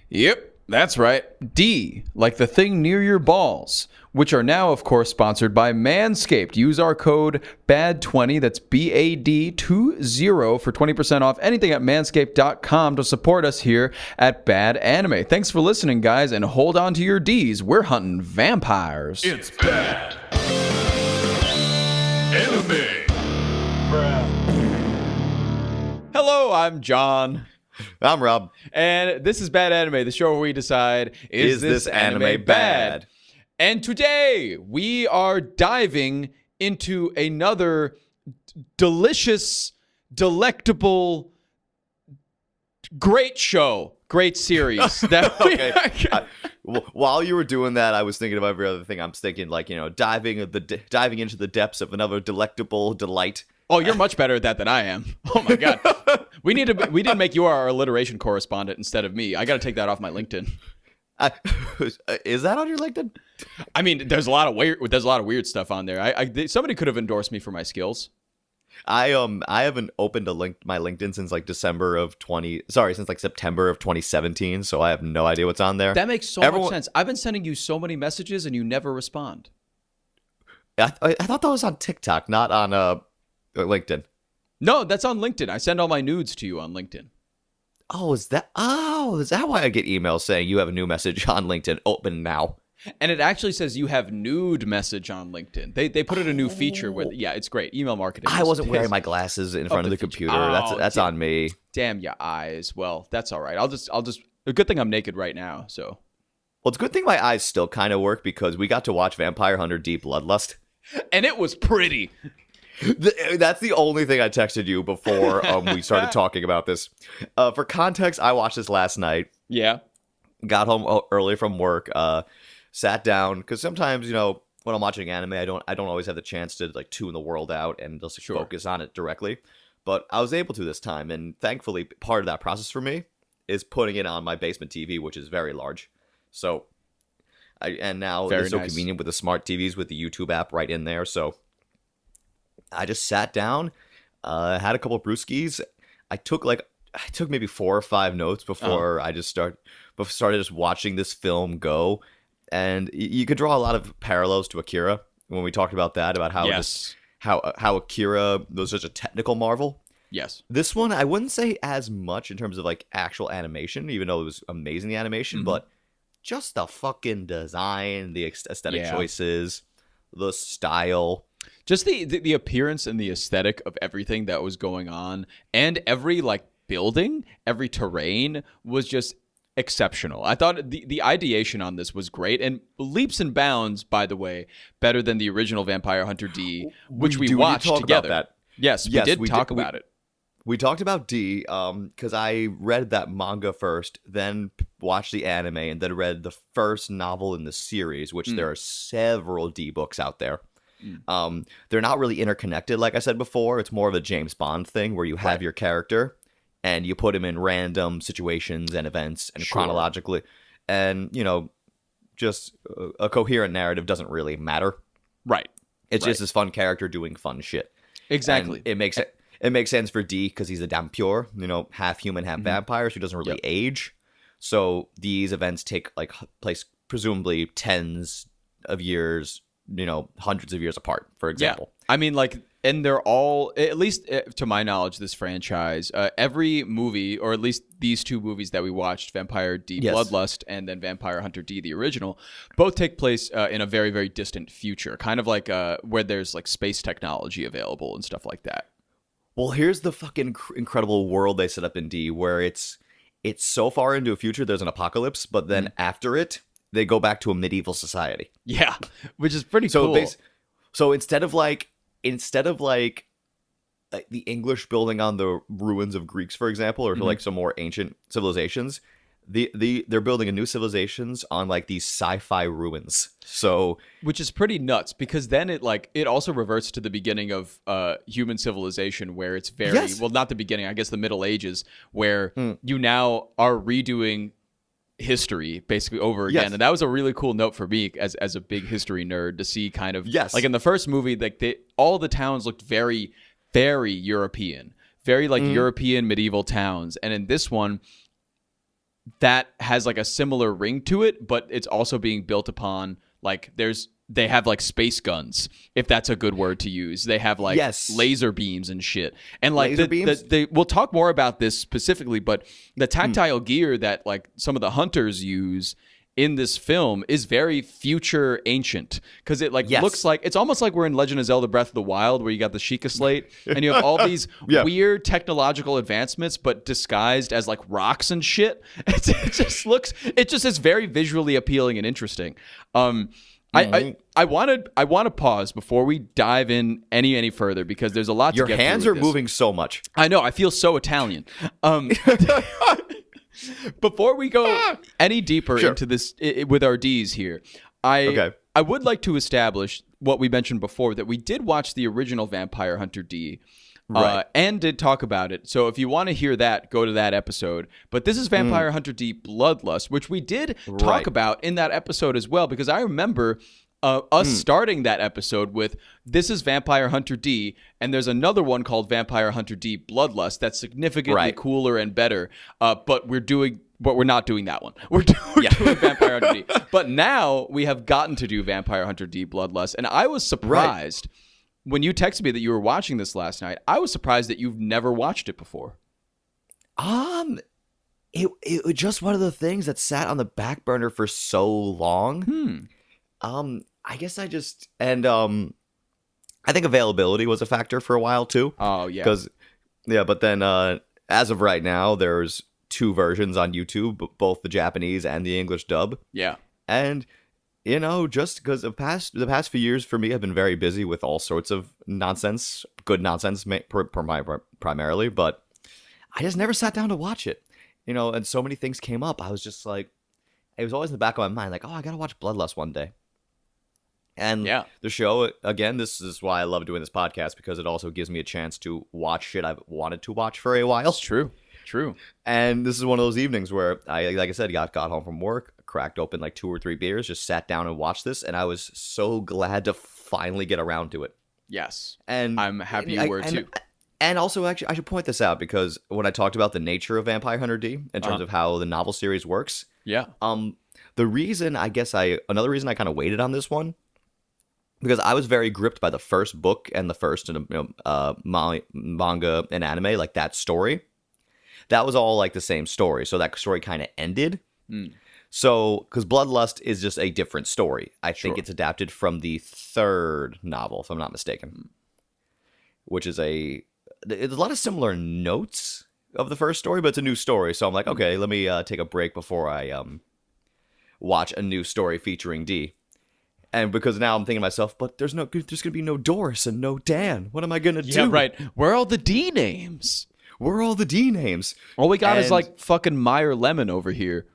Yep, that's right. D, like the thing near your balls, which are now, of course, sponsored by Manscaped. Use our code BAD20, that's BAD20 for 20% off anything at manscaped.com to support us here at Bad Anime. Thanks for listening, guys, and hold on to your Ds. We're hunting vampires. It's bad anime. Hello, I'm John. I'm Rob. And this is Bad Anime, the show where we decide, is this anime bad? And today, we are diving into another delicious, delectable, great show, great series. That While you were doing that, I was thinking of every other thing. I'm thinking, like, diving into the depths of another delectable delight. Oh, you're much better at that than I am. Oh my god, we need to make you our alliteration correspondent instead of me. I got to take that off my LinkedIn. Is that on your LinkedIn? I mean, there's a lot of weird stuff on there. Somebody could have endorsed me for my skills. I haven't opened my LinkedIn since September of 2017, so I have no idea what's on there. That makes so much sense. I've been sending you so many messages and you never respond. I thought that was on TikTok, not on LinkedIn. No, that's on LinkedIn. I send all my nudes to you on LinkedIn. Is that why I get emails saying you have a new message on LinkedIn? Open now. And it actually says you have nude message on LinkedIn. They put in a new feature with, it's great. Email marketing. I wasn't wearing my glasses in front of the computer. That's on me. Damn your eyes. Well, that's all right. I'll just. A good thing I'm naked right now. So. Well, it's a good thing my eyes still kind of work because we got to watch Vampire Bloodlust, and it was pretty. That's the only thing I texted you before we started talking about this. For context, I watched this last night. Yeah. Got home early from work. Sat down because sometimes when I'm watching anime, I don't always have the chance to tune the world out and just focus on it directly. But I was able to this time, and thankfully, part of that process for me is putting it on my basement TV, which is very large. So, now it's so convenient with the smart TVs with the YouTube app right in there. So. I just sat down, had a couple of brewskis. I took maybe 4 or 5 notes before I just started just watching this film go. And you could draw a lot of parallels to Akira when we talked about that, about how how Akira was such a technical marvel. Yes. This one, I wouldn't say as much in terms of actual animation, even though it was amazing, the animation, but just the fucking design, the aesthetic choices, the style. Just the appearance and the aesthetic of everything that was going on, and every building, every terrain was just exceptional. I thought the ideation on this was great, and leaps and bounds, by the way, better than the original Vampire Hunter D, which we watched together. About that. Yes, we did talk about it. We talked about D because I read that manga first, then watched the anime, and then read the first novel in the series, which there are several D books out there. They're not really interconnected, like I said before. It's more of a James Bond thing where you have your character and you put him in random situations and events and chronologically, and just a coherent narrative doesn't really matter. Right. It's just this fun character doing fun shit. Exactly. And it makes sense for D because he's a damn pure, half human, half vampire, so he doesn't really age. So these events take place presumably tens of years, hundreds of years apart, for example. Yeah. I mean, and they're all, at least to my knowledge, this franchise, every movie, or at least these 2 movies that we watched, Vampire D Bloodlust and then Vampire Hunter D, the original, both take place in a very, very distant future, kind of where there's space technology available and stuff like that. Well, here's the fucking incredible world they set up in D, where it's so far into a future, there's an apocalypse, but then after it, they go back to a medieval society. Yeah, which is pretty cool. So instead of the English building on the ruins of Greeks, for example, or some more ancient civilizations, they're building a new civilizations on these sci-fi ruins. So, which is pretty nuts because then it also reverts to the beginning of human civilization, where it's very well, not the beginning, I guess the Middle Ages, where you now are redoing history basically over again. And that was a really cool note for me as a big history nerd to see kind of in the first movie, all the towns looked very, very European, very European medieval towns. And in this one, that has like a similar ring to it, but it's also being built upon like they have like space guns, if that's a good word to use. They have like laser beams and shit. And like we'll talk more about this specifically, but the tactile gear that like some of the hunters use in this film is very future ancient, because it like looks like it's almost like we're in Legend of Zelda Breath of the Wild, where you got the Sheikah Slate and you have all these weird technological advancements but disguised as like rocks and shit. It just is very visually appealing and interesting. I want to pause before we dive in any further, because there's a lot to get through. Your hands are moving so much. I know, I feel so Italian. Before we go any deeper into this with our Ds here, I would like to establish what we mentioned before, that we did watch the original Vampire Hunter D and did talk about it. So if you want to hear that, go to that episode. But this is Vampire Hunter D Bloodlust, which we did talk about in that episode as well, because I remember us starting that episode with, this is Vampire Hunter D, and there's another one called Vampire Hunter D Bloodlust that's significantly cooler and better, but we're not doing that one. We're doing Vampire Hunter D. But now we have gotten to do Vampire Hunter D Bloodlust, and I was surprised when you texted me that you were watching this last night. I was surprised that you've never watched it before. It was just one of the things that sat on the back burner for so long. I guess I just, and I think availability was a factor for a while too. Oh yeah. But then as of right now, there's 2 versions on YouTube, both the Japanese and the English dub. Yeah. And just because the past few years for me have been very busy with all sorts of nonsense, good nonsense primarily, but I just never sat down to watch it. And so many things came up. I was just like, it was always in the back of my mind, like, oh, I gotta watch Bloodlust one day. And the show, again, this is why I love doing this podcast, because it also gives me a chance to watch shit I've wanted to watch for a while. It's true. And this is one of those evenings where I, like I said, got home from work, cracked open like 2 or 3 beers, just sat down and watched this, and I was so glad to finally get around to it. Yes. And I'm happy you were too. And also, actually, I should point this out, because when I talked about the nature of Vampire Hunter D, in terms of how the novel series works, the reason, another reason I kind of waited on this one, because I was very gripped by the first book and the first manga and anime, like that story. That was all like the same story, so that story kind of ended. So, because Bloodlust is just a different story. I think it's adapted from the 3rd novel, if I'm not mistaken, which is there's a lot of similar notes of the first story, but it's a new story. So I'm like, okay, let me take a break before I watch a new story featuring D. And because now I'm thinking to myself, but there's going to be no Doris and no Dan. What am I going to do? Yeah, right. Where are all the D names? All we got is like fucking Meyer Lemon over here.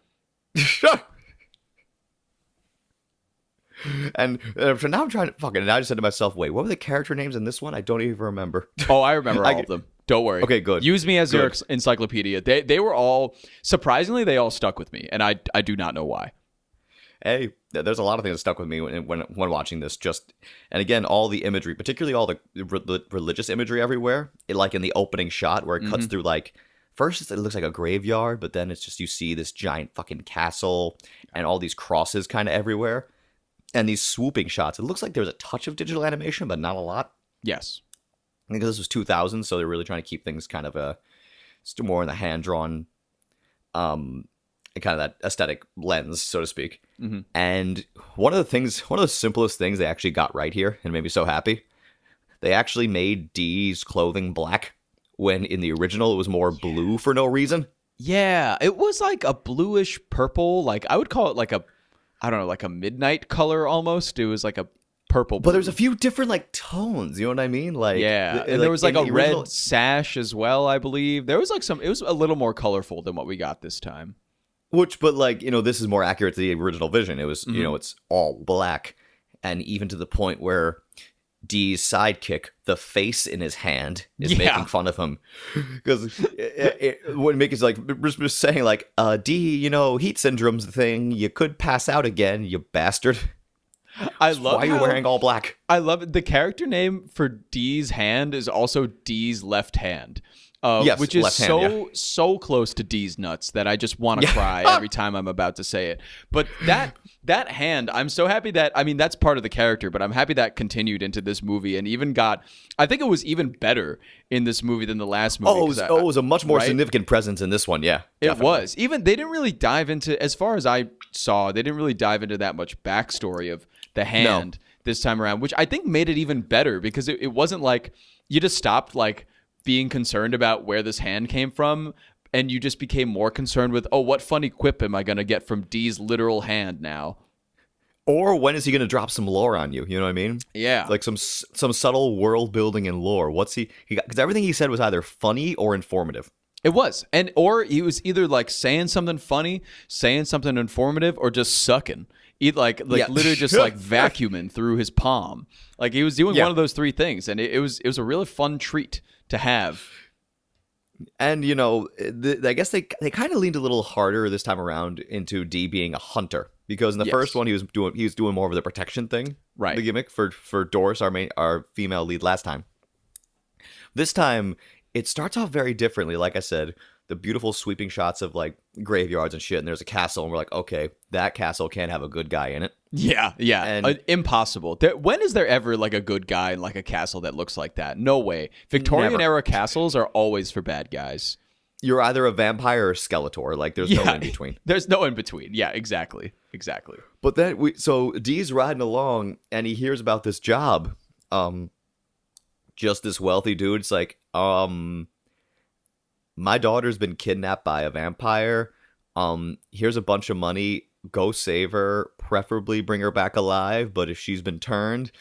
And so now I'm trying to and I just said to myself, wait, what were the character names in this one? I don't even remember. Oh, I remember all of them. Don't worry. Okay, good. Use me as your encyclopedia. They were all, surprisingly, they all stuck with me, and I do not know why. Hey, there's a lot of things that stuck with me when watching this. And again, all the imagery, particularly all the religious imagery everywhere. Like in the opening shot where it cuts through, like, first it looks like a graveyard, but then it's just, you see this giant fucking castle and all these crosses kind of everywhere. And these swooping shots. It looks like there was a touch of digital animation, but not a lot. Yes. Because this was 2000, so they're really trying to keep things kind of still more in the hand-drawn, kind of that aesthetic lens, so to speak. And one of the simplest things they actually got right here, and made me so happy, they actually made Dee's clothing black, when in the original it was more blue for no reason. Yeah, it was like a bluish purple, like I would call it like like a midnight color almost. It was like a purple blue. But there's a few different like tones, you know what I mean? Like, yeah, and there was like a red sash as well, I believe. There was like it was a little more colorful than what we got this time. But like, this is more accurate to the original vision. It was, it's all black, and even to the point where Dee's sidekick, the face in his hand, is making fun of him, because what makes is like just saying like, Dee, heat syndrome's the thing. You could pass out again, you bastard. Why are you wearing all black? I love it. The character name for Dee's hand is also Dee's left hand. Yes, which is left hand, so close to D's nuts that I just want to cry every time I'm about to say it. But that hand, I'm so happy that, I mean, that's part of the character, but I'm happy that continued into this movie and even got, I think it was even better in this movie than the last movie. It was a much more significant presence in this one, yeah. Definitely. It was. Even, they didn't really dive into, as far as I saw, they didn't really dive into that much backstory of the hand this time around, which I think made it even better because it wasn't like, you just stopped like being concerned about where this hand came from, and you just became more concerned with, oh, what funny quip am I going to get from D's literal hand now? Or when is he going to drop some lore on you? You know what I mean? Yeah. Like some subtle world building and lore. What's he got? Because everything he said was either funny or informative. It was. Or he was either like saying something funny, saying something informative, or just sucking. Literally just like vacuuming through his palm. Like he was doing one of those three things, and it was a really fun treat to have. And I guess they kind of leaned a little harder this time around into D being a hunter, because in the first one he was doing more of the protection thing, right? The gimmick for Doris, our female lead last time. This time it starts off very differently. Like I said, the beautiful sweeping shots of like graveyards and shit, and there's a castle, and we're like, okay, that castle can't have a good guy in it. Yeah. And impossible. When is there ever like a good guy in like a castle that looks like that? No way. Victorian era castles are always for bad guys. You're either a vampire or Skeletor. Like there's no in between. There's no in between. Yeah, exactly. But then so Dee's riding along and he hears about this job. Just this wealthy dude. It's like, my daughter's been kidnapped by a vampire. Here's a bunch of money. Go save her. Preferably bring her back alive. But if she's been turned,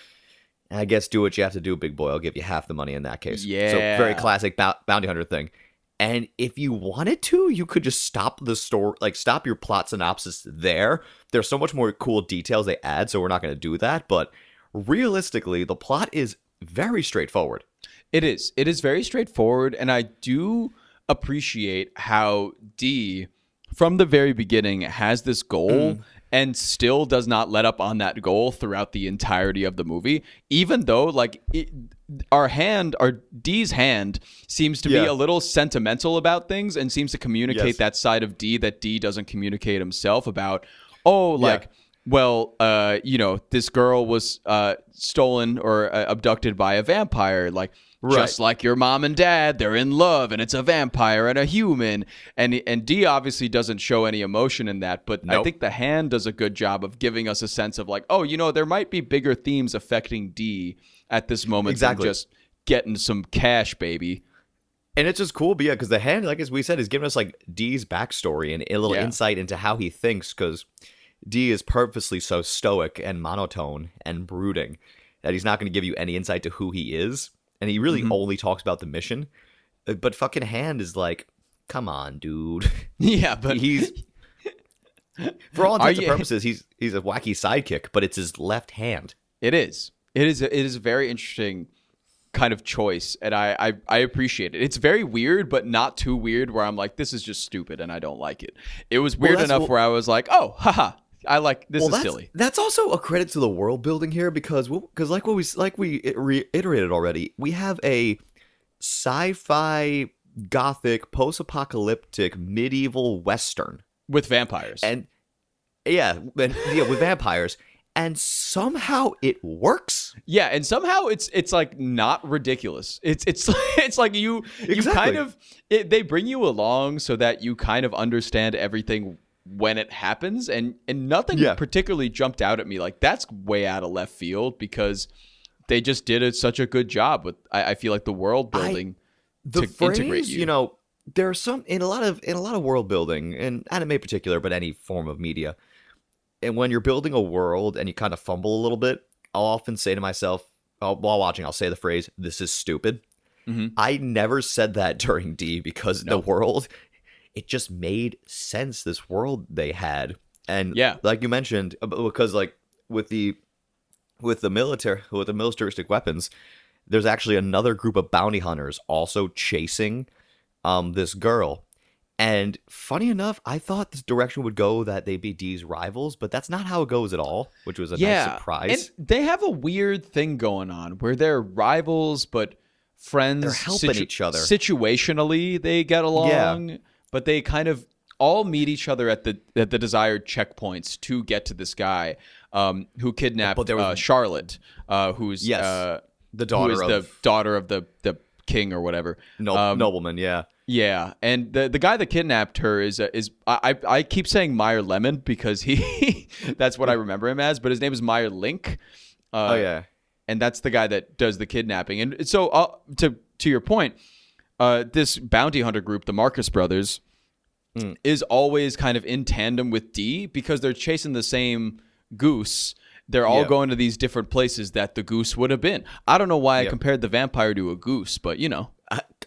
I guess do what you have to do, big boy. I'll give you half the money in that case. Yeah. So very classic bounty hunter thing. And if you wanted to, you could just stop the story, like stop your plot synopsis there. There's so much more cool details they add, so we're not going to do that. But realistically, the plot is very straightforward. It is. It is very straightforward, and I do appreciate how D, from the very beginning, has this goal and still does not let up on that goal throughout the entirety of the movie, even though like our D's hand seems to be a little sentimental about things and seems to communicate that side of D that D doesn't communicate himself about. Well, this girl was stolen or abducted by a vampire, like just like your mom and dad, they're in love, and it's a vampire and a human. And D obviously doesn't show any emotion in that, but I think the hand does a good job of giving us a sense of like, oh, there might be bigger themes affecting D at this moment than just getting some cash, baby. And it's just cool, because the hand, like as we said, is giving us like D's backstory and a little insight into how he thinks, because D is purposely so stoic and monotone and brooding that he's not going to give you any insight to who he is. And he really only talks about the mission. But fucking Hand is like, come on, dude. Yeah, but he's for all intents and purposes, he's a wacky sidekick, but it's his left hand. It is. It is a very interesting kind of choice, and I appreciate it. It's very weird, but not too weird where I'm like, this is just stupid and I don't like it. It was weird enough where I was like, oh, haha. I like this is silly. That's also a credit to the world building here, because like we reiterated already, we have a sci-fi gothic post-apocalyptic medieval western with vampires. And with vampires, and somehow it works. Yeah, and somehow it's like not ridiculous. It's like you kind of they bring you along so that you kind of understand everything when it happens, and nothing particularly jumped out at me like that's way out of left field, because they just did such a good job with I feel like the world building integrate you. There's some in a lot of world building, in anime in particular, but any form of media. And when you're building a world and you kind of fumble a little bit, I'll often say to myself, while watching, I'll say the phrase, "This is stupid." I never said that during D, because the world, it just made sense, this world they had. And like you mentioned, because like with the militaristic weapons, there's actually another group of bounty hunters also chasing this girl. And funny enough, I thought this direction would go that they'd be D's rivals, but that's not how it goes at all, which was a nice surprise. And they have a weird thing going on where they're rivals, but friends. They're helping each other. Situationally, they get along, but they kind of all meet each other at the desired checkpoints to get to this guy who kidnapped Charlotte, who's the daughter of the king or whatever. Nobleman, yeah. Yeah, and the guy that kidnapped her is I keep saying Meyer Lemon because he that's what I remember him as, but his name is Meyer Link. And that's the guy that does the kidnapping. And so to your point, this bounty hunter group, the Marcus Brothers, is always kind of in tandem with D because they're chasing the same goose. They're all going to these different places that the goose would have been. I don't know why I compared the vampire to a goose, but you know.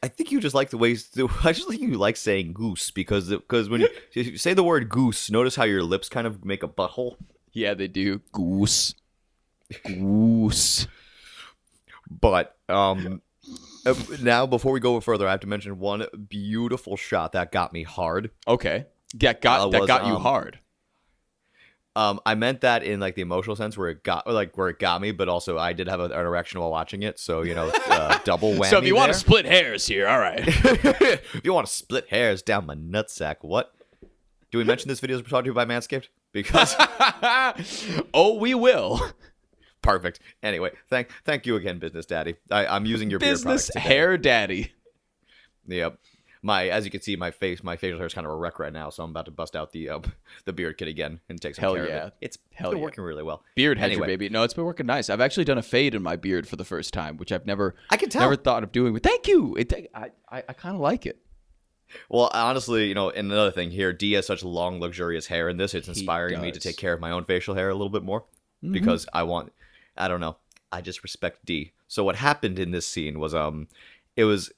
I think you just like the ways. I just think you like saying goose because when you say the word goose, notice how your lips kind of make a butthole. Yeah, they do. Goose. Goose. But now before we go further, I have to mention one beautiful shot that got me hard. Okay, got you hard. I meant that in like the emotional sense where it got me, but also I did have an erection while watching it, so double whammy. So if you want to split hairs here, all right. If you want to split hairs down my nutsack, what? Do we mention this video is brought to you by Manscaped? Because oh, we will. Perfect. Anyway, thank you again, Business Daddy. I'm using your beard products today. Hair Daddy. Yep. As you can see, my facial hair is kind of a wreck right now, so I'm about to bust out the beard kit again and take some care of it. It's been working really well. Beard hedger, baby. No, it's been working nice. I've actually done a fade in my beard for the first time, which I've never thought of doing. But thank you. I kind of like it. Well, honestly, and another thing here, D has such long, luxurious hair in this. It's inspiring me to take care of my own facial hair a little bit more because I don't know. I just respect D. So what happened in this scene was it was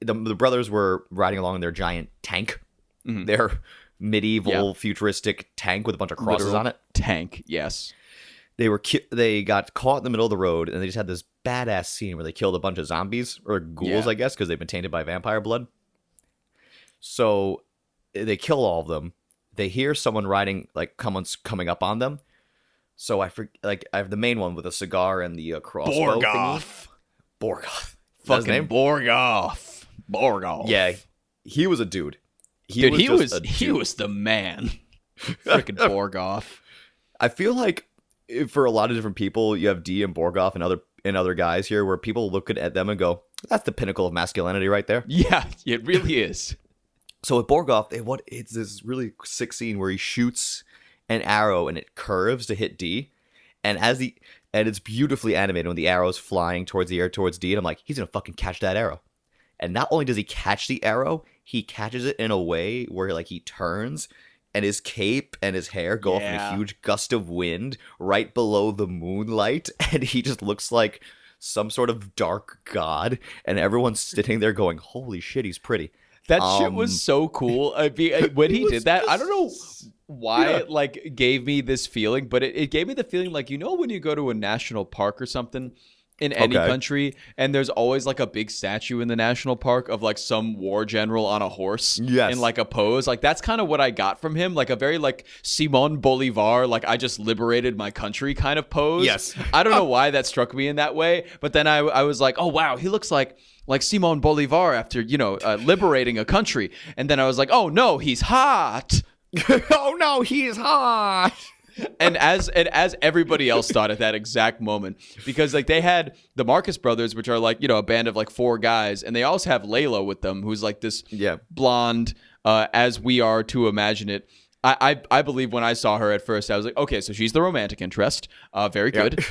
the brothers were riding along in their giant tank, their medieval futuristic tank with a bunch of crosses on it. Tank, yes. They got caught in the middle of the road, and they just had this badass scene where they killed a bunch of zombies or ghouls, I guess, because they've been tainted by vampire blood. So they kill all of them. They hear someone riding, coming up on them. So I have the main one with a cigar and the crossbow Borgoff. Borgoff. Fucking Borgoff. Borgoff. Yeah, he was a dude. He was the man. Freaking Borgoff. I feel like for a lot of different people, you have D and Borgoff and other guys here where people look at them and go, "That's the pinnacle of masculinity right there." Yeah, it really is. So with Borgoff, it's this really sick scene where he shoots an arrow and it curves to hit D, and it's beautifully animated when the arrow's flying towards the air towards D, and I'm like, he's gonna fucking catch that arrow. And not only does he catch the arrow, he catches it in a way where he turns and his cape and his hair go off in a huge gust of wind right below the moonlight, and he just looks like some sort of dark god, and everyone's sitting there going, holy shit, he's pretty. That shit was so cool. When he did that, I don't know why it gave me this feeling, but it gave me the feeling when you go to a national park or something in any country, and there's always a big statue in the national park of some war general on a horse in a pose. That's kind of what I got from him, a very Simon Bolivar, I just liberated my country kind of pose. Yes. I don't know why that struck me in that way, but then I was like, oh wow, he looks like Simon Bolivar after liberating a country, and then I was like, oh no, he's hot. Oh no, he's hot. And as everybody else thought at that exact moment, because they had the Marcus Brothers, which are a band of 4 guys, and they also have Layla with them, who's this blonde, as we are to imagine it. I believe when I saw her at first, I was like, okay, so she's the romantic interest. Very good.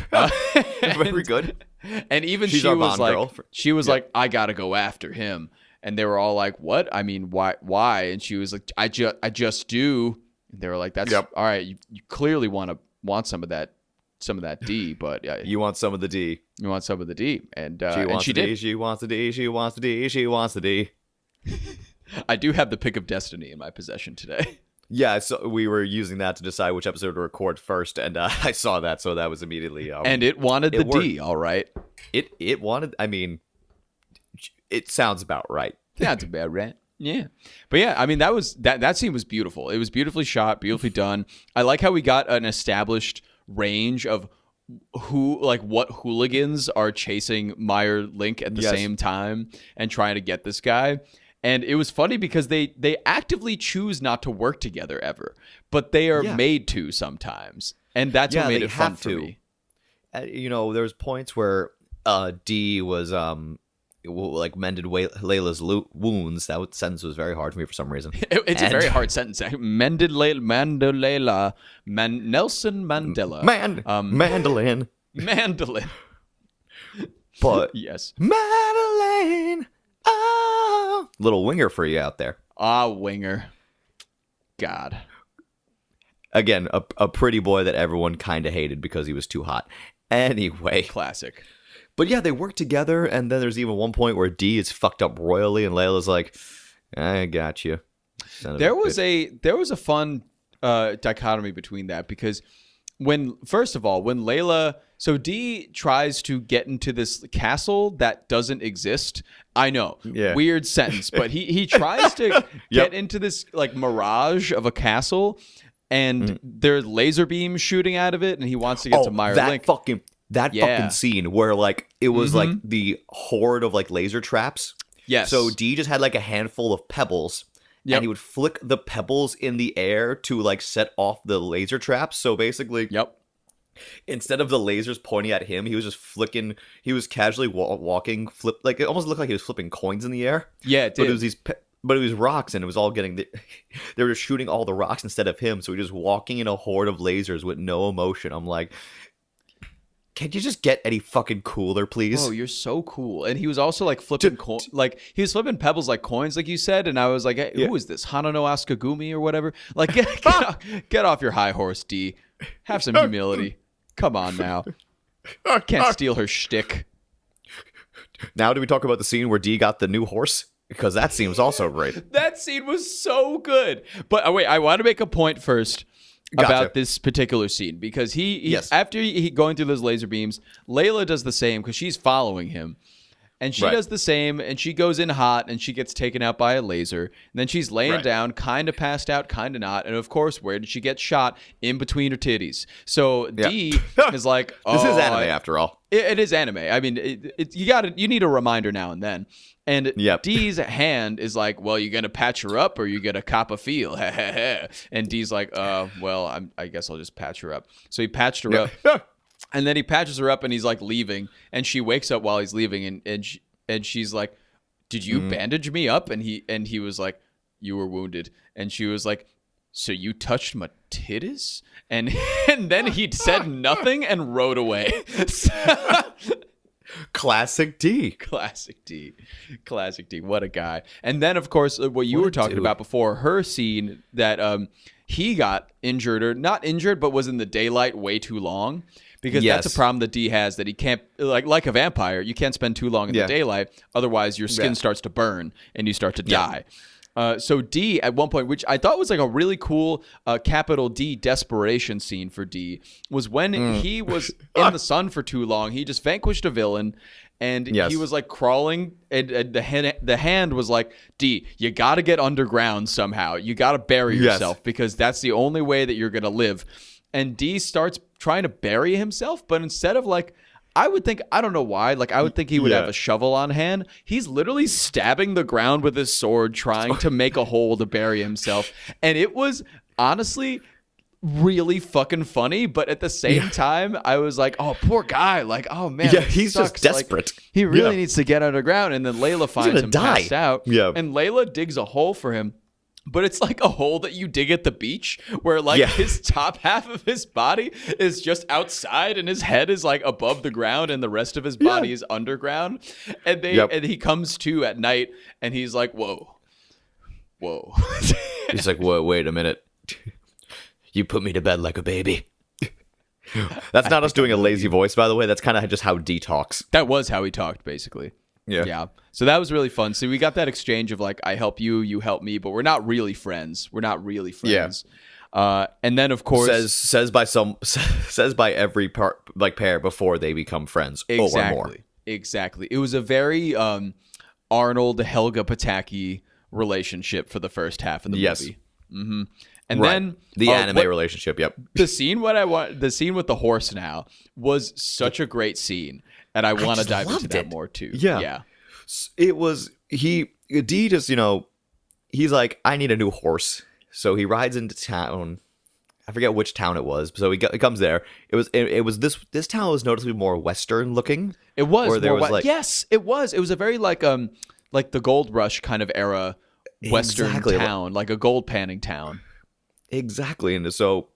Very good. And even she was like, I gotta go after him. And they were all like, what? I mean, why? And she was like, I just do. And they were like, that's all right. You clearly want some of that D, but you want some of the D. You want some of the D. And she did. She wants the D. She wants the D. She wants the D. I do have the pick of destiny in my possession today. Yeah, so we were using that to decide which episode to record first, and I saw that, so that was immediately. And it wanted the D, all right. It wanted. I mean, it sounds about right. Sounds about right. Yeah, but yeah, I mean that scene was beautiful. It was beautifully shot, beautifully done. I like how we got an established range of what hooligans are chasing Meyer Link at the same time and trying to get this guy. And it was funny because they actively choose not to work together ever, but they are made to sometimes. And that's what made it fun for me. There's points where D was mended Layla's wounds. That sentence was very hard for me for some reason. It's a very hard sentence. Mended Layla, Nelson Mandela. Mandolin. Mandolin. But yes. Madeline. Oh, little winger for you out there. Winger. God. Again, a pretty boy that everyone kind of hated because he was too hot. Anyway. Classic. But yeah, they work together, and then there's even one point where D is fucked up royally, and Layla's like, I got you. There was a fun dichotomy between that, because first of all, when Layla... So D tries to get into this castle that doesn't exist. I know, weird sentence, but he tries to get into this like mirage of a castle, and there's laser beams shooting out of it, and he wants to get to Meyer Link. Fucking scene where like it was like the horde of like laser traps. Yes. So D just had like a handful of pebbles. And he would flick the pebbles in the air to like set off the laser traps. So basically, instead of the lasers pointing at him, he was just flicking. He was casually walking, like it almost looked like he was flipping coins in the air. Yeah, it did. But it was rocks, and it was all getting. They were just shooting all the rocks instead of him. So he was just walking in a horde of lasers with no emotion. I'm like, can't you just get any fucking cooler, please? Oh, you're so cool. And he was also like flipping he was flipping pebbles like coins, like you said. And I was like, hey, who is this? Hana no Asukagumi or whatever? Like, get off your high horse, D. Have some humility. Come on now. Can't steal her shtick. Now do we talk about the scene where D got the new horse? Because that scene was also great. That scene was so good. But wait, I want to make a point first. About this particular scene, because after he going through those laser beams, Layla does the same because she's following him, and she does the same, and she goes in hot, and she gets taken out by a laser, and then she's laying down, kind of passed out, kind of not, and of course, where did she get shot? In between her titties. So D is like, this is anime after all. It is anime. I mean, you need a reminder now and then. And D's hand is like, well, you gonna patch her up or you gonna cop a feel? And D's like, well, I guess I'll just patch her up. So he patched her up, and then he patches her up, and he's like leaving, and she wakes up while he's leaving, and she's like, did you bandage me up? And he was like, you were wounded, and she was like, so you touched my titties? And then he said nothing and rode away. Classic D. Classic D. What a guy. And then, of course, what you were talking about before, her scene that he got injured, or not injured, but was in the daylight way too long. Because that's a problem that D has, that he can't, like a vampire, you can't spend too long in the daylight. Otherwise, your skin starts to burn and you start to die. So D, at one point, which I thought was like a really cool capital D desperation scene for D, was when he was in the sun for too long. He just vanquished a villain, and he was like crawling, and the hand was like, D, you got to get underground somehow. You got to bury yourself, because that's the only way that you're going to live. And D starts trying to bury himself, but instead of like, I would think, I don't know why, like I would think he would have a shovel on hand. He's literally stabbing the ground with his sword, trying to make a hole to bury himself. And it was honestly really fucking funny, but at the same time, I was like, oh, poor guy. Like, oh man, he's sucks. Just desperate. Like, he really needs to get underground. And then Layla finds him passed out. Yeah. And Layla digs a hole for him. But it's like a hole that you dig at the beach, where like his top half of his body is just outside and his head is like above the ground and the rest of his body is underground. And and he comes to at night and he's like, whoa. He's like, whoa, wait a minute. You put me to bed like a baby. That's not us doing a lazy voice, by the way. That's kind of just how D talks. That was how he talked, basically. Yeah. So that was really fun. So we got that exchange of like, I help you, you help me, but we're not really friends. And then of course says by every pair before they become friends or more. Exactly. It was a very Arnold Helga Pataki relationship for the first half of the movie. And Right. then The anime relationship. Yep. the scene with the horse now was such a great scene, and I want to dive into that more too. Yeah. It was D just, he's like, I need a new horse. So he rides into town. I forget which town it was. So he comes there. It was this town was noticeably more Western looking. It was. Or there was like, yes, it was. It was a very like the Gold Rush kind of era Western town, like a gold panning town. Exactly. And so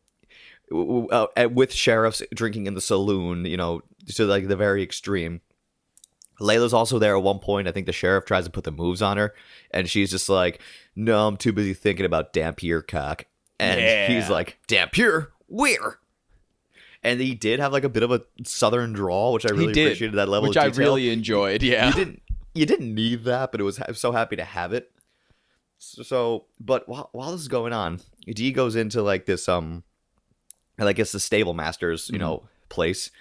with sheriffs drinking in the saloon, to like the very extreme. Layla's also there at one point. I think the sheriff tries to put the moves on her, and she's just like, no, I'm too busy thinking about Dampier cock. And he's like, Dampier? Where? And he did have like a bit of a southern drawl, which I really appreciated that level of detail. Which I really enjoyed, yeah. You didn't need that, but I'm so happy to have it. So, but while this is going on, D goes into like this, I guess the stable master's, place.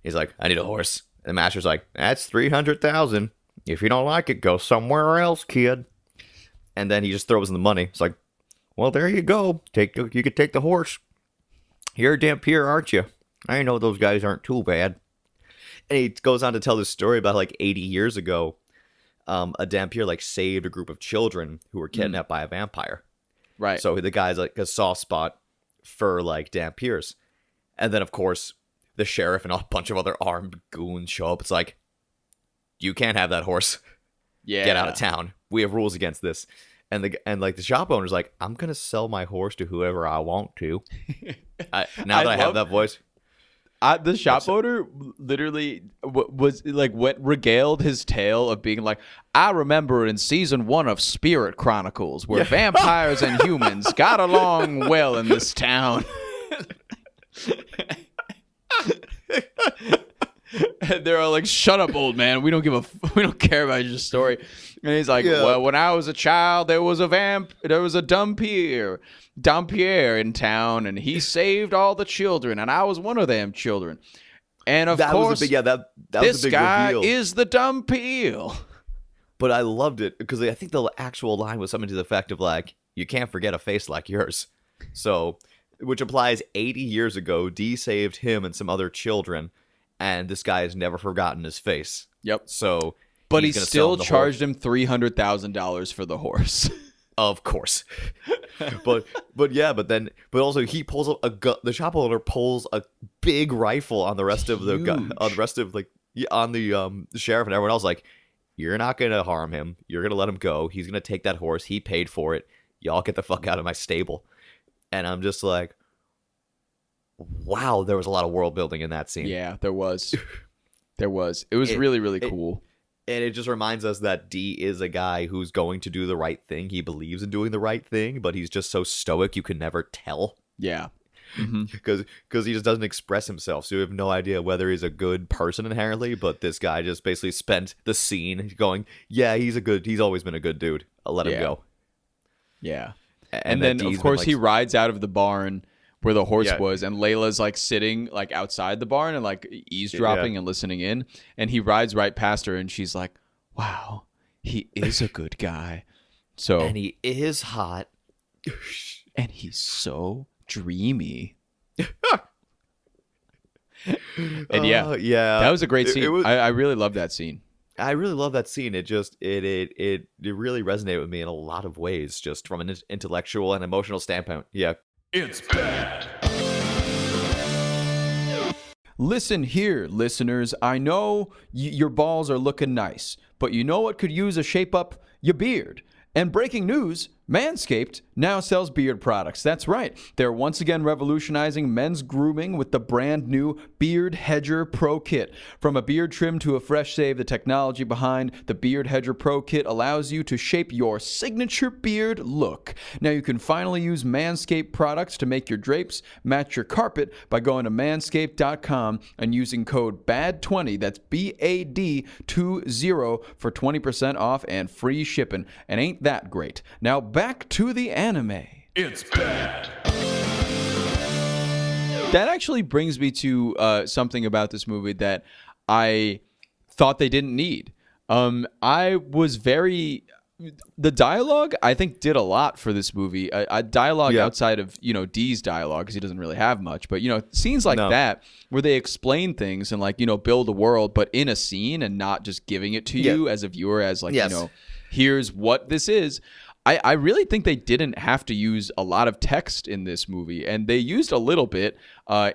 He's like, I need a horse. And the master's like, that's 300,000. If you don't like it, go somewhere else, kid. And then he just throws in the money. It's like, well, there you go. You could take the horse. You're a Dampier, aren't you? I know those guys aren't too bad. And he goes on to tell this story about like 80 years ago. A Dampier like saved a group of children who were kidnapped by a vampire. Right. So the guy's like a soft spot for like Dampiers. And then of course the sheriff and a bunch of other armed goons show up. It's like, you can't have that horse. Yeah. Get out of town. We have rules against this. And the shop owner's like, I'm gonna sell my horse to whoever I want to. I have that voice. The shop owner literally was like regaled his tale of being like, I remember in season 1 of Spirit Chronicles where vampires and humans got along well in this town. And they're all like, shut up, old man. We don't care about your story. And he's like, well, when I was a child, there was a Dampier in town, and he saved all the children, and I was one of them children. And of course, this guy is the Dampier. But I loved it because I think the actual line was something to the effect of like, you can't forget a face like yours. So, which implies 80 years ago, D saved him and some other children, and this guy has never forgotten his face. Yep. So, but he still charged him $300,000 for the horse. Of course. but also he pulls up the shop owner pulls a big rifle on the rest of the sheriff and everyone else. Like, you're not gonna harm him. You're gonna let him go. He's gonna take that horse. He paid for it. Y'all get the fuck out of my stable. And I'm just like, wow, there was a lot of world building in that scene. Yeah, there was. It was really, really cool. And it just reminds us that D is a guy who's going to do the right thing. He believes in doing the right thing, but he's just so stoic you can never tell. Yeah. Because he just doesn't express himself. So you have no idea whether he's a good person inherently, but this guy just basically spent the scene going, yeah, he's always been a good dude. I'll let him go. Yeah. And then, of course, he rides out of the barn where the horse was, and Layla's like sitting like outside the barn and like eavesdropping and listening in, and he rides right past her, and she's like, wow, he is a good guy. So, and he is hot. And he's so dreamy. And that was a great scene. I really love that scene. I really love that scene. It just it really resonated with me in a lot of ways, just from an intellectual and emotional standpoint. Yeah. It's bad. Listen here, listeners. I know your balls are looking nice, but you know what could use a shape up? Your beard. And breaking news, Manscaped now sells beard products. That's right. They're once again revolutionizing men's grooming with the brand new Beard Hedger Pro Kit. From a beard trim to a fresh shave, the technology behind the Beard Hedger Pro Kit allows you to shape your signature beard look. Now you can finally use Manscaped products to make your drapes match your carpet by going to manscaped.com and using code BAD20, that's BAD20, for 20% off and free shipping. And ain't that great? Now back to the anime. It's bad. That actually brings me to something about this movie that I thought they didn't need. I was very the dialogue, I think, did a lot for this movie. A dialogue outside of, Dee's dialogue, because he doesn't really have much. But, scenes like that where they explain things and, like, build a world, but in a scene and not just giving it to you as a viewer as, like, here's what this is. I really think they didn't have to use a lot of text in this movie. And they used a little bit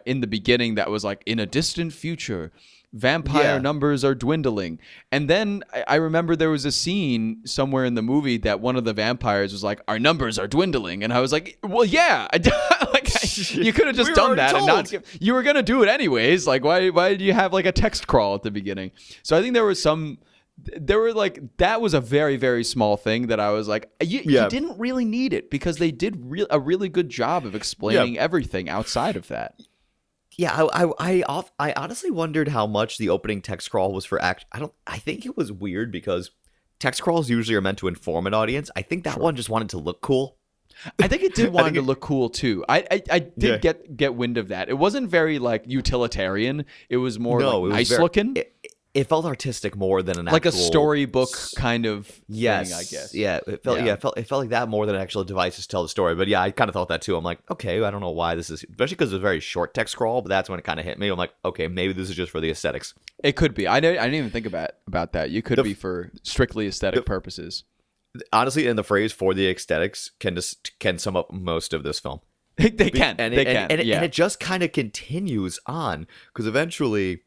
in the beginning that was like, in a distant future, vampire numbers are dwindling. And then I remember there was a scene somewhere in the movie that one of the vampires was like, our numbers are dwindling. And I was like, well, yeah, you could have just done that told. And not you were going to do it anyways. Like, why do you have like a text crawl at the beginning? So I think that was a very, very small thing that I was like, you didn't really need it, because they did a really good job of explaining everything outside of that. Yeah, I honestly wondered how much the opening text crawl was for act. I think it was weird because text crawls usually are meant to inform an audience. I think that one just wanted to look cool. I think it did want to look cool too. I did get wind of that. It wasn't very like utilitarian. It was more nice looking. It felt artistic more than an like actual... a storybook kind of thing, I guess. Yeah, it felt like that more than an actual device to tell the story. But yeah, I kind of thought that too. I'm like, okay, I don't know why this is, especially because it's a very short text scroll. But that's when it kind of hit me. I'm like, okay, maybe this is just for the aesthetics. It could be. I didn't even think about that. You could be for strictly aesthetic purposes. Honestly, and the phrase "for the aesthetics" can sum up most of this film. They can. And it just kind of continues on, because eventually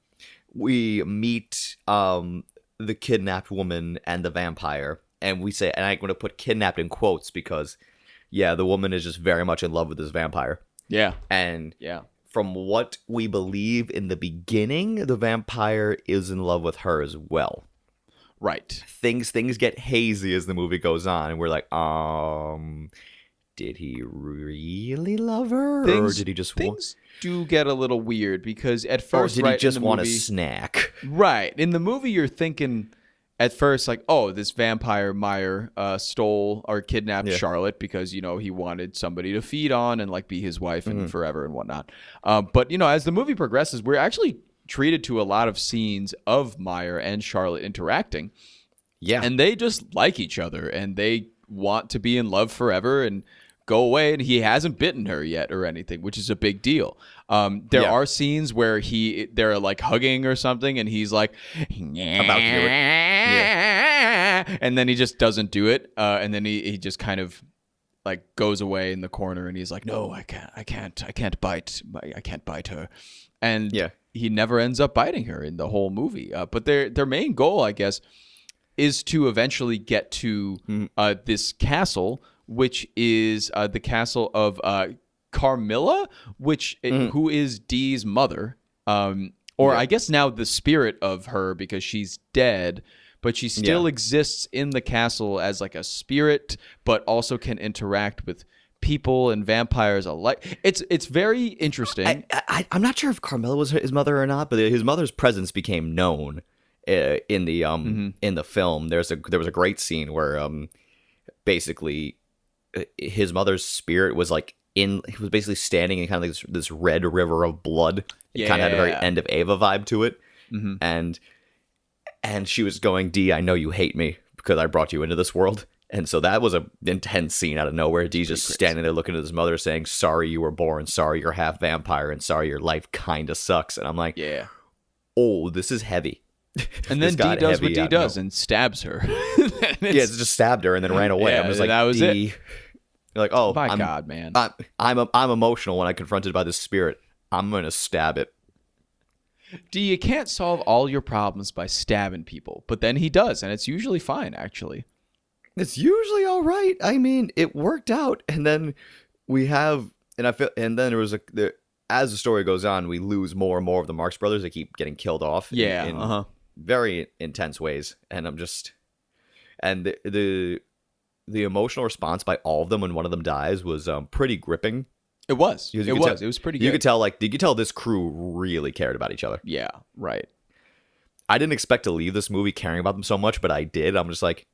we meet the kidnapped woman and the vampire, and we say, and I'm going to put kidnapped in quotes because, the woman is just very much in love with this vampire. Yeah. And from what we believe in the beginning, the vampire is in love with her as well. Right. Things get hazy as the movie goes on, and we're like, did he really love her, or did he just do get a little weird, because at first, or did he just want a snack? Right. In the movie, you're thinking at first like, oh, this vampire Meyer stole or kidnapped Charlotte because, he wanted somebody to feed on and like be his wife and forever and whatnot. But, as the movie progresses, we're actually treated to a lot of scenes of Meyer and Charlotte interacting. Yeah. And they just like each other, and they want to be in love forever and go away, and he hasn't bitten her yet or anything, which is a big deal. There are scenes where they're like hugging or something, and he's like, about to do it. Yeah. And then he just doesn't do it, and then he just kind of like goes away in the corner, and he's like, no, I can't bite her, and he never ends up biting her in the whole movie. But their main goal, I guess, is to eventually get to this castle, which is the castle of Carmilla, who is Dee's mother, or I guess now the spirit of her, because she's dead, but she still exists in the castle as like a spirit, but also can interact with people and vampires alike. It's very interesting. I'm not sure if Carmilla was his mother or not, but his mother's presence became known in the film. There was a great scene where basically his mother's spirit was like he was basically standing in kind of like this red river of blood. It kind of had a very End of Ava vibe to it. And she was going, Dee, I know you hate me because I brought you into this world. And so that was an intense scene out of nowhere. Dee's just standing there looking at his mother saying, sorry you were born, sorry you're half vampire, and sorry your life kind of sucks. And I'm like, oh, this is heavy. And then Dee does what Dee does and stabs her. It's just stabbed her and then ran away. I'm just like, that was Dee. You're like, oh, my God, man. I'm emotional when I'm confronted by this spirit. I'm going to stab it. Dee, you can't solve all your problems by stabbing people. But then he does, and it's usually fine, actually. It's usually all right. I mean, it worked out, and then we have, and then there was as the story goes on, we lose more and more of the Marx brothers. They keep getting killed off, in very intense ways, and the emotional response by all of them when one of them dies was pretty gripping. It was. It was pretty good. You could tell this crew really cared about each other. Yeah, right. I didn't expect to leave this movie caring about them so much, but I did. I'm just like,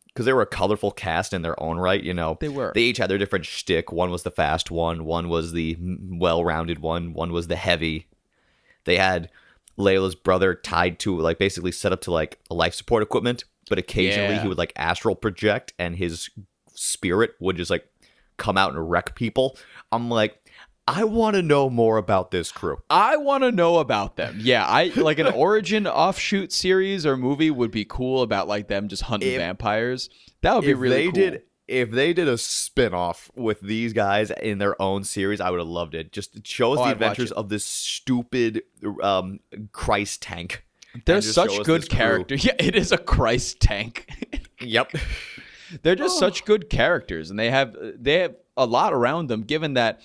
because they were a colorful cast in their own right, They were. They each had their different shtick. One was the fast one was the well-rounded one was the heavy. They had Layla's brother tied to, like, basically set up to, like, a life support equipment, but occasionally Yeah. he would like astral project and his spirit would just like come out and wreck people. I'm like, I want to know more about this crew. I want to know about them. Yeah, I like an origin offshoot series or movie would be cool about like them just hunting vampires. That would be really cool. If they did a spin-off with these guys in their own series, I would have loved it. Just it shows the adventures of this stupid Christ tank. They're such good characters. Yeah, it is a Christ tank. Yep. They're just such good characters, and they have a lot around them, given that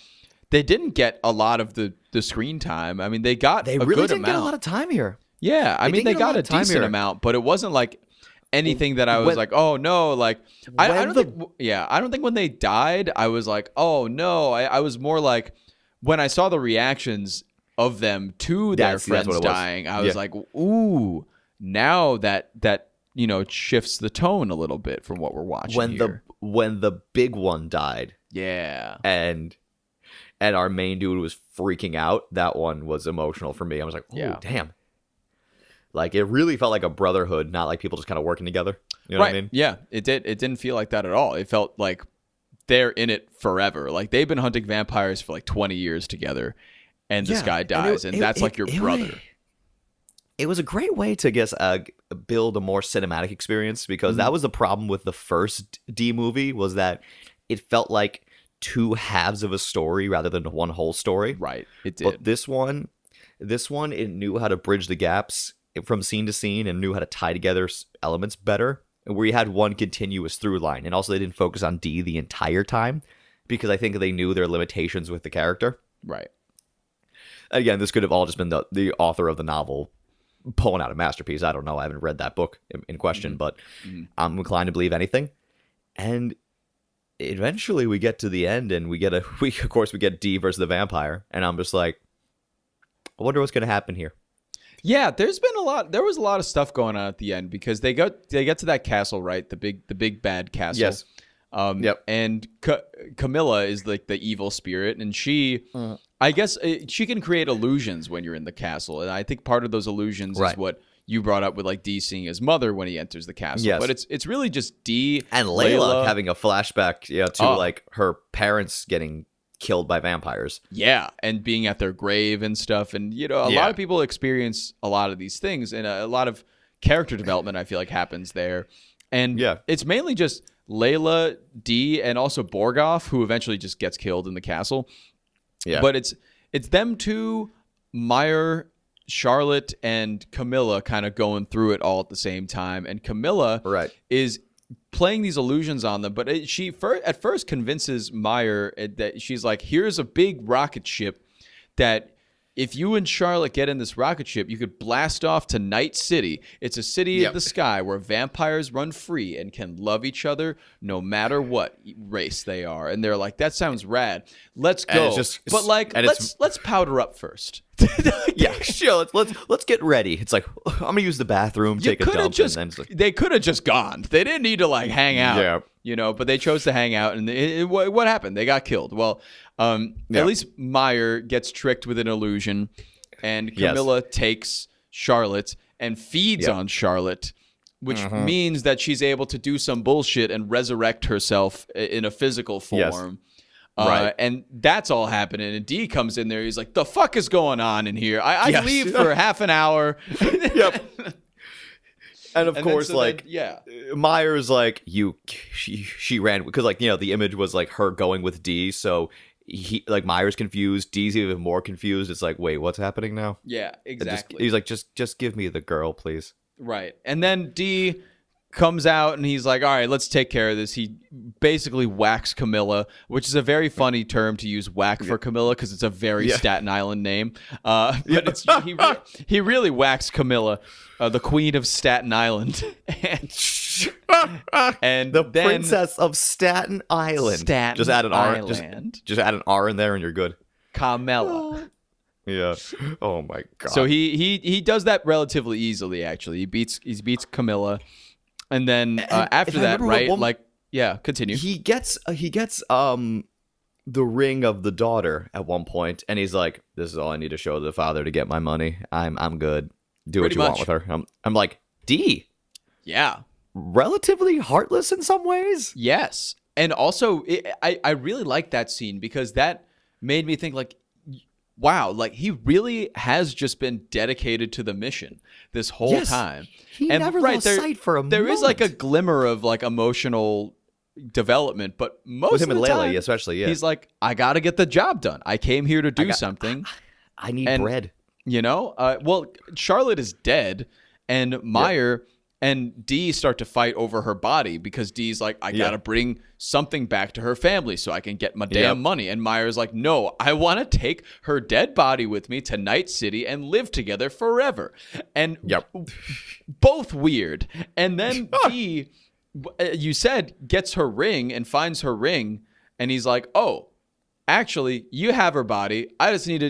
they didn't get a lot of the screen time. I mean, they got a really good didn't amount. get a lot of time here. Yeah, I mean, they got a decent amount, but it wasn't like anything that I was like, oh no, like I don't think when they died, I was like, oh no. I was more like when I saw the reactions of them to their friends dying, I was like, ooh, now that it shifts the tone a little bit from what we're watching here. When the big one died, and our main dude was freaking out, that one was emotional for me. I was like, oh damn. Like, it really felt like a brotherhood, not like people just kind of working together. You know what I mean? Yeah, it did. It didn't feel like that at all. It felt like they're in it forever. Like, they've been hunting vampires for like 20 years together, and this guy dies, and that's like your brother. It was a great way to, I guess, build a more cinematic experience, because that was the problem with the first D movie, was that it felt like two halves of a story rather than one whole story. Right, it did. But this one, it knew how to bridge the gaps from scene to scene and knew how to tie together elements better, where you had one continuous through line. And also they didn't focus on D the entire time, because I think they knew their limitations with the character. Right. Again, this could have all just been the author of the novel pulling out a masterpiece. I don't know. I haven't read that book in question, but I'm inclined to believe anything. And eventually we get to the end, and we get D versus the vampire, and I'm just like, I wonder what's going to happen here. Yeah, there was a lot of stuff going on at the end, because they get to that castle, right? The big bad castle. Yes. And Camilla is like the evil spirit, and she, I guess, she can create illusions when you're in the castle, and I think part of those illusions is what you brought up with like D seeing his mother when he enters the castle. Yes. But it's really just D and Layla having a flashback, to like her parents getting killed by vampires. Yeah, and being at their grave and stuff, and a lot of people experience a lot of these things, and a lot of character development I feel like happens there. And it's mainly just Layla, D, and also Borgoff, who eventually just gets killed in the castle. Yeah. But it's them two, Meyer, Charlotte, and Camilla kind of going through it all at the same time. And Camilla is playing these illusions on them, but she at first convinces Meyer that she's like, here's a big rocket ship that if you and Charlotte get in this rocket ship, you could blast off to Night City. It's a city of the sky where vampires run free and can love each other no matter what race they are. And they're like, that sounds rad. Let's go. But like, let's powder up first. Sure. Let's get ready. It's like, I'm gonna use the bathroom, take a dump, and then they could have just gone. They didn't need to like hang out. Yeah. But they chose to hang out, and what happened? They got killed. Well, at least Meyer gets tricked with an illusion, and Camilla takes Charlotte and feeds on Charlotte, which means that she's able to do some bullshit and resurrect herself in a physical form. And that's all happening. And D comes in there. He's like, the fuck is going on in here? I leave for half an hour. And of course, Meyer's like, she ran, because the image was like her going with D. So Meyer's confused. D's even more confused. It's like, wait, what's happening now? Yeah, exactly. He's like, just give me the girl, please. Right. And then D comes out and he's like, all right, let's take care of this. He basically whacks Camilla, which is a very funny term to use, whack for Camilla, because it's a very Staten Island name. But he really whacks Camilla, the queen of Staten Island. and the princess of Staten Island. Just add an R. Just add an R in there and you're good. Camilla. Yeah. Oh my god. So he does that relatively easily, actually. He beats Camilla. And then after that, right? Continue. He gets the ring of the daughter at one point, and he's like, "This is all I need to show the father to get my money. I'm good. Do what you want with her." I'm like, D. Yeah. relatively heartless in some ways. Yes. And also, I really like that scene because that made me think like, wow, like he really has just been dedicated to the mission this whole time. He never lost sight for a moment. There is like a glimmer of like emotional development, but most with him of the and time, Layla, especially, he's like, I got to get the job done. I came here to do something. I need bread. You know, well, Charlotte is dead, and Meyer and Dee start to fight over her body because Dee's like, I got to bring something back to her family so I can get my damn money. And Meyer's like, no, I want to take her dead body with me to Night City and live together forever. And both weird. And then Dee, you said, gets her ring and finds her ring. And he's like, oh, actually, you have her body. I just need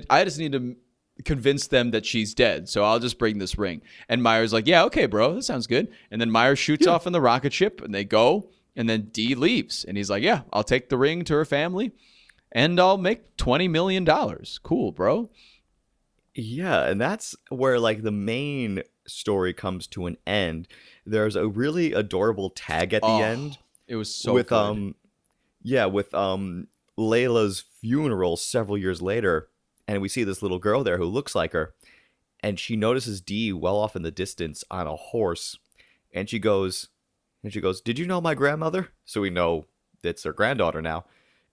to convince them that she's dead, so I'll just bring this ring. And Meyer's like, yeah, okay, bro, that sounds good. And then Meyer shoots off in the rocket ship, and they go, and then Dee leaves. And he's like, yeah, I'll take the ring to her family, and I'll make $20 million. Cool, bro. Yeah, and that's where, like, the main story comes to an end. There's a really adorable tag at the end. It was so with, good. with Layla's funeral several years later. And we see this little girl there who looks like her. And she notices Dee well off in the distance on a horse. And she goes, did you know my grandmother? So we know it's her granddaughter now.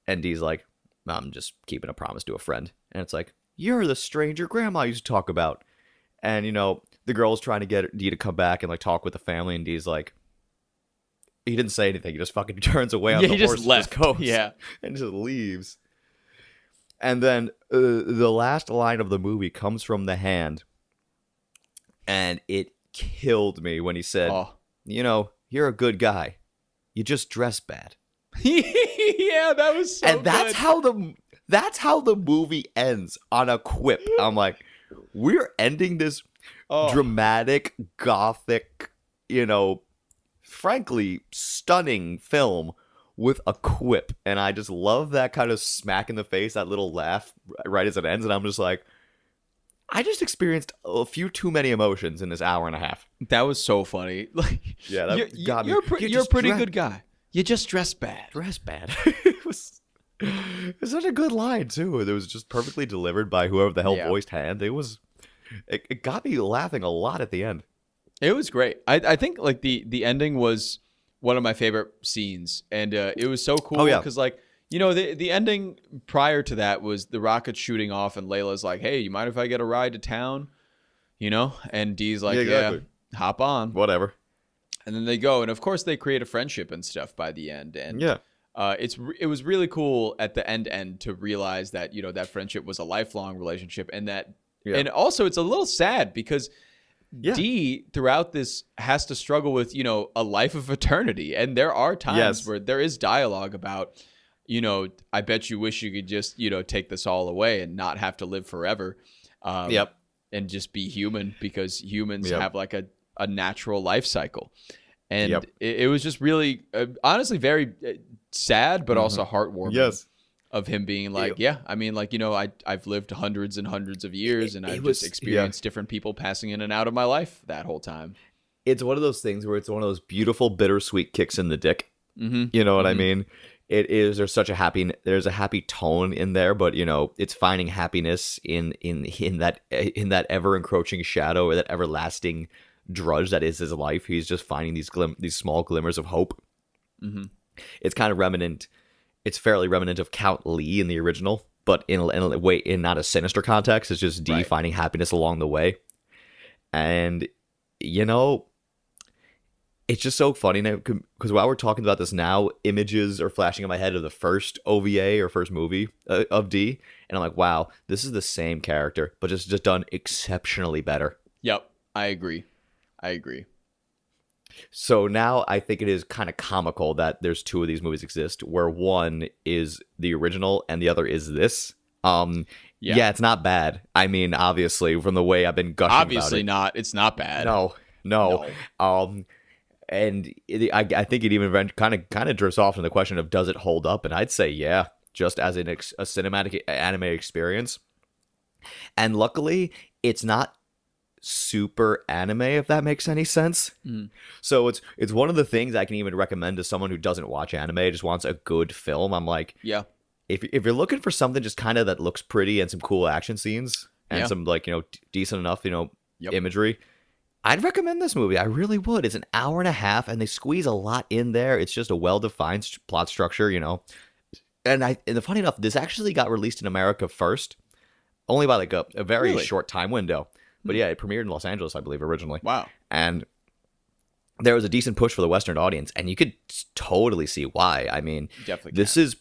And Dee's like, I'm just keeping a promise to a friend. And it's like, you're the stranger grandma used to talk about. And, you know, the girl's trying to get Dee to come back and, like, talk with the family. And Dee's like, he didn't say anything. He just fucking turns away on the horse. He just left. Just goes, yeah. And just leaves. And then the last line of the movie comes from the Hand, and it killed me when he said, you know, you're a good guy. You just dress bad. Yeah, that was so and good. That's how the movie ends, on a quip. I'm like, we're ending this dramatic, gothic, you know, frankly, stunning film with a quip. And I just love that kind of smack in the face, that little laugh right as it ends. And I'm just like, I just experienced a few too many emotions in this hour and a half. That was so funny. Like, yeah, that got me. You're a pretty good guy. You just dress bad. Dress bad. It was such a good line too. It was just perfectly delivered by whoever the hell voiced Hand. It got me laughing a lot at the end. It was great. I think like the ending was one of my favorite scenes, and it was so cool because like, you know, the ending prior to that was the rocket shooting off, and Layla's like, hey, you mind if I get a ride to town? You know, and Dee's like, yeah, hop on, whatever. And then they go, and of course they create a friendship and stuff by the end. And it was really cool at the end to realize that, you know, that friendship was a lifelong relationship, and that and also it's a little sad because Dee throughout this has to struggle with, you know, a life of eternity. And there are times where there is dialogue about, you know, I bet you wish you could just, you know, take this all away and not have to live forever. And just be human, because humans have like a natural life cycle. And it was just really, honestly, very sad, but also heartwarming. Of him being like, I mean, like, you know, I've lived hundreds and hundreds of years, and I've just experienced different people passing in and out of my life that whole time. It's one of those things where it's one of those beautiful, bittersweet kicks in the dick. You know what I mean? It is. There's a happy tone in there, but, you know, it's finding happiness in that ever encroaching shadow, or that everlasting drudge that is his life. He's just finding these small glimmers of hope. It's kind of remnant. It's fairly remnant of Count Lee in the original, but in a way, in not a sinister context. It's just Dee finding happiness along the way. And, you know, it's just so funny now, because while we're talking about this now, images are flashing in my head of the first OVA or first movie of Dee. And I'm like, wow, this is the same character, but just done exceptionally better. Yep, I agree. So now I think it is kind of comical that there's two of these movies exist, where one is the original and the other is this. Yeah, it's not bad. I mean, obviously, from the way I've been gushing about it. Obviously not. It's not bad. No. And I think it even kind of drifts off in the question of, does it hold up? And I'd say, yeah, just as a cinematic anime experience. And luckily, it's not super anime, if that makes any sense. So it's one of the things I can even recommend to someone who doesn't watch anime, just wants a good film. I'm like, Yeah. If you're looking for something just kind of that looks pretty and some cool action scenes and some like, decent enough, imagery, I'd recommend this movie. I really would. It's an hour and a half and they squeeze a lot in there. It's just a well-defined plot structure, And funny enough, this actually got released in America first, only by like a very short time window. But yeah, it premiered in Los Angeles, I believe, originally. Wow. And there was a decent push for the Western audience, and you could totally see why. I mean, this is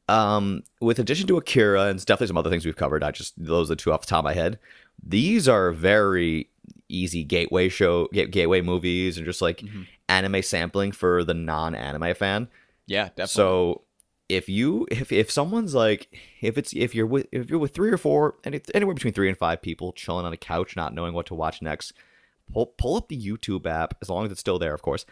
with addition to Akira and definitely some other things we've covered. Those are the two off the top of my head. These are very easy gateway movies and just like anime sampling for the non-anime fan. Yeah, definitely. So if someone's like, if you're with 3 or 4, and it's anywhere between 3 and 5 people chilling on a couch not knowing what to watch next, pull up the YouTube app, as long as it's still there, of course,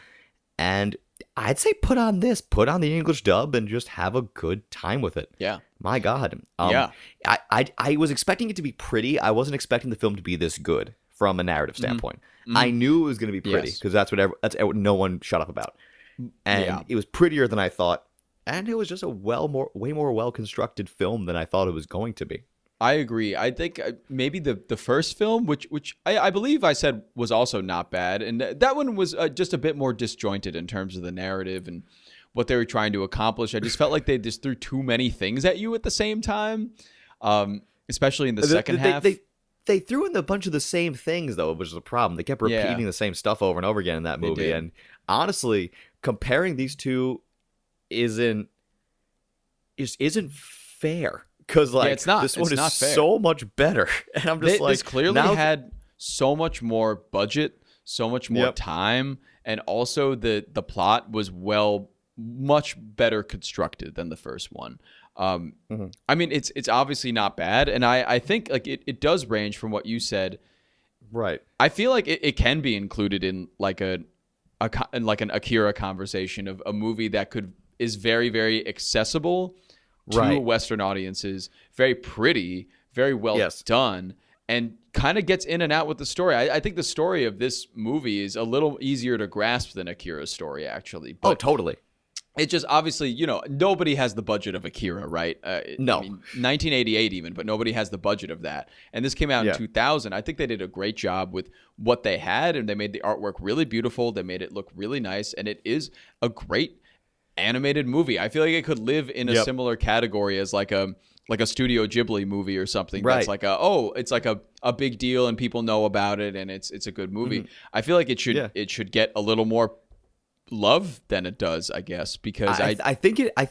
and I'd say put on the English dub and just have a good time with it. Yeah. My God. Yeah. I was expecting it to be pretty. I wasn't expecting the film to be this good from a narrative standpoint. I knew it was going to be pretty because that's what no one shut up about. And it was prettier than I thought. And it was just a way more well-constructed film than I thought it was going to be. I agree. I think maybe the first film, which I believe I said was also not bad, and that one was just a bit more disjointed in terms of the narrative and what they were trying to accomplish. I just felt like they just threw too many things at you at the same time, especially in the second half. They threw in a bunch of the same things, though, which is a problem. They kept repeating the same stuff over and over again in that movie. And honestly, comparing these two isn't fair. Because it's not. This one is not fair. So much better, and I'm just this clearly had so much more budget, so much more time, and also the plot was much better constructed than the first one. I mean, it's obviously not bad, and I think like it does range from what you said. Right. I feel like it can be included in like an Akira conversation of a movie that is very, very accessible to Western audiences, very pretty, very well done, and kind of gets in and out with the story. I think the story of this movie is a little easier to grasp than Akira's story, actually. But totally. It just obviously, nobody has the budget of Akira, right? No. I mean, 1988 even, but nobody has the budget of that. And this came out in 2000. I think they did a great job with what they had, and they made the artwork really beautiful. They made it look really nice, and it is a great animated movie. I feel like it could live in a similar category as like a Studio Ghibli movie or something. That's like it's like a big deal and people know about it and it's a good movie. I feel like it should get a little more love than it does, I guess, because I think it had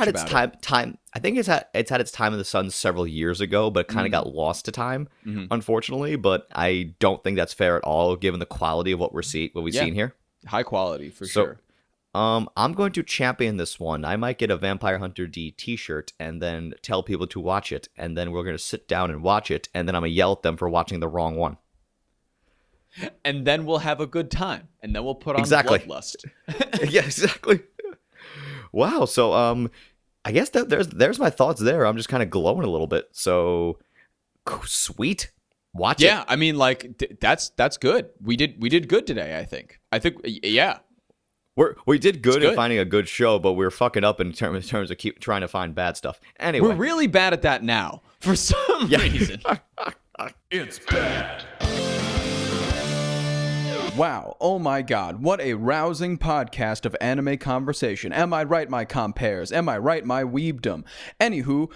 its time. I think it's had its time in the sun several years ago, but kind of got lost to time, unfortunately. But I don't think that's fair at all, given the quality of what we've seen here. High quality for sure. I'm going to champion this one. I might get a Vampire Hunter D t-shirt and then tell people to watch it, and then we're going to sit down and watch it, and then I'm going to yell at them for watching the wrong one. And then we'll have a good time, and then we'll put on Bloodlust. Yeah, exactly. Wow, so I guess there's my thoughts there. I'm just kind of glowing a little bit. So sweet. Watch it. Yeah, I mean, like that's good. We did good today, I think. Yeah. We did good in finding a good show, but we're fucking up in terms of keep trying to find bad stuff. Anyway, we're really bad at that now for some reason. It's bad. Wow, oh my god, what a rousing podcast of anime conversation. Am I right, my compares? Am I right, my weebdom? Anywho,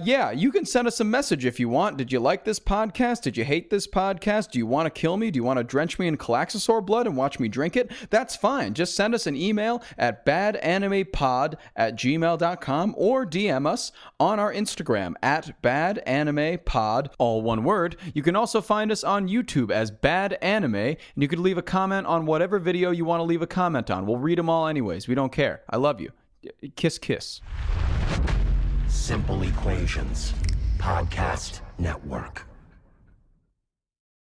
yeah, you can send us a message if you want. Did you like this podcast? Did you hate this podcast? Do you want to kill me? Do you want to drench me in Calaxosaur blood and watch me drink it? That's fine. Just send us an email at badanimepod@gmail.com or DM us on our Instagram at badanimepod, all one word. You can also find us on YouTube as Bad Anime, and you could leave a comment on whatever video you want to leave a comment on. We'll read them all anyways. We don't care. I love you. Kiss, kiss. Simple Equations Podcast Network.